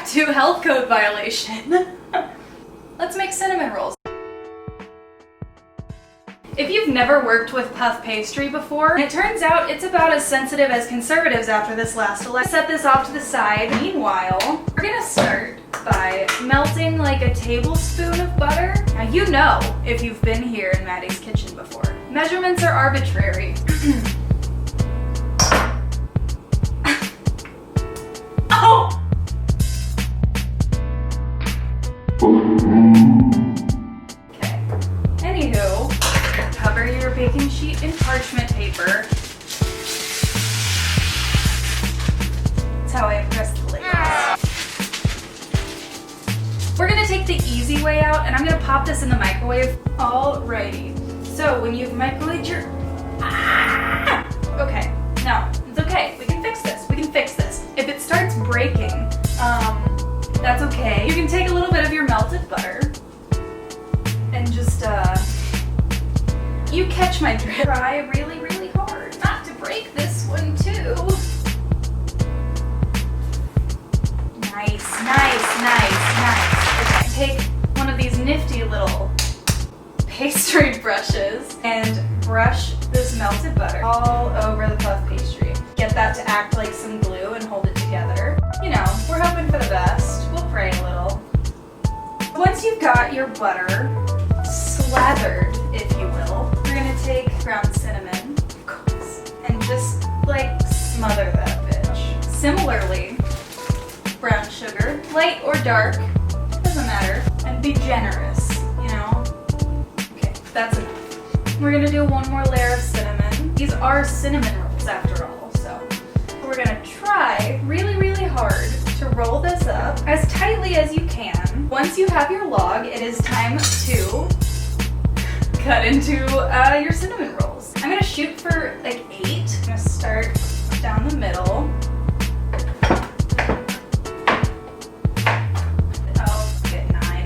to health code violation. Let's make cinnamon rolls. If you've never worked with puff pastry before, it turns out it's about as sensitive as conservatives after this last election. Set this off to the side. Meanwhile, we're gonna start by melting like a tablespoon of butter. Now you know if you've been here in Maddie's kitchen before. Measurements are arbitrary. Oh! Okay. Anywho, cover your baking sheet in parchment paper. That's how I impress the ladies. We're gonna take the easy way out and I'm gonna pop this in the microwave. Alrighty. So when you've microwaved your... Okay, no, it's okay. We can fix this. We can fix this. If it starts breaking, that's okay. You can take a little bit of your melted butter and just, you catch my drift. Try really, really hard not to break this one too. Nice, nice, nice, nice. Okay, take one of these nifty little pastry brushes and brush this melted butter all over the puff pastry. Get that to act like some glue and hold it together. You know, we're hoping for the best. We'll pray a little. Once you've got your butter slathered, if you will, we're gonna take ground cinnamon, of course, and just like smother that bitch. Similarly, brown sugar, light or dark, doesn't matter, and be generous, you know? Okay, that's enough. We're gonna do one more layer of cinnamon. These are cinnamon rolls after all, so we're gonna try really, really hard to roll this up as tightly as you can. Once you have your log, it is time to cut into your cinnamon rolls. I'm gonna shoot for like 8. I'm gonna start down the middle. Oh, get 9.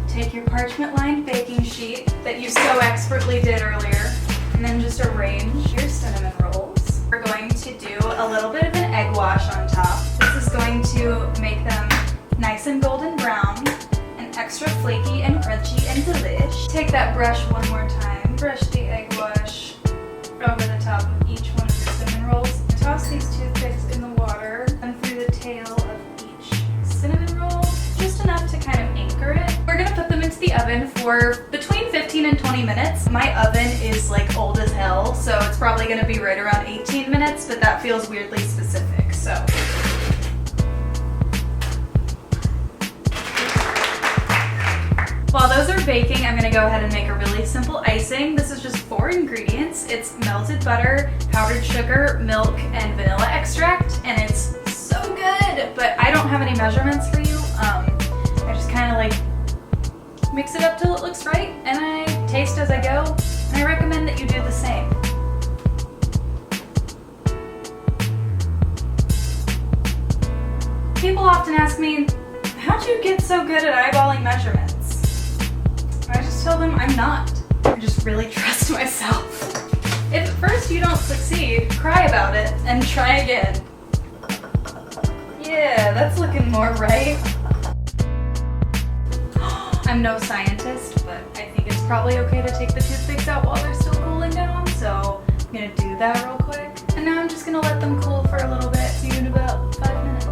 Take your parchment-lined baking sheet that you so expertly did earlier, and then just arrange your cinnamon rolls. We're going to do a little bit of an egg wash on top. This is going to make them nice and golden brown, and extra flaky and crunchy and delish. Take that brush one more time. Brush the egg wash over the top of each one of your cinnamon rolls. Toss these toothpicks in the water and through the tail of each cinnamon roll, just enough to kind of anchor it. We're gonna put them into the oven for between 15 and 20 minutes. My oven is like old as hell, so it's probably gonna be right around 18 minutes, but that feels weirdly specific, so. While those are baking, I'm gonna go ahead and make a really simple icing. This is just 4 ingredients. It's melted butter, powdered sugar, milk, and vanilla extract, and it's so good, but I don't have any measurements for you. I just kind of like mix it up till it looks right, and I taste as I go, and I recommend that you do the same. People often ask me, how'd you get so good at eyeballing measurements? I just tell them I'm not. I just really trust myself. If at first you don't succeed, cry about it and try again. Yeah, that's looking more right. I'm no scientist, but I think it's probably okay to take the toothpicks out while they're still cooling down, so I'm gonna do that real quick. And now I'm just gonna let them cool for a little bit, see you in about 5 minutes.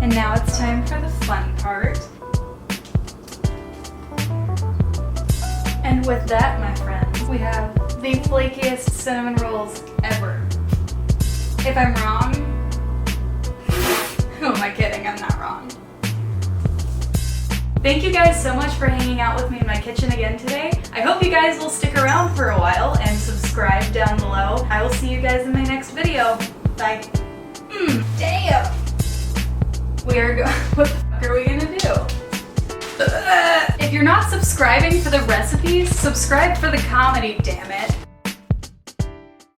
And now it's time for the fun part. And with that, my friends, we have the flakiest cinnamon rolls ever. If I'm wrong, who am I kidding? I'm not wrong. Thank you guys so much for hanging out with me in my kitchen again today. I hope you guys will stick around for a while and subscribe down below. I will see you guys in my next video. Bye. Damn! What the fuck are we gonna do? If you're not subscribing for the recipes, subscribe for the comedy, damn it.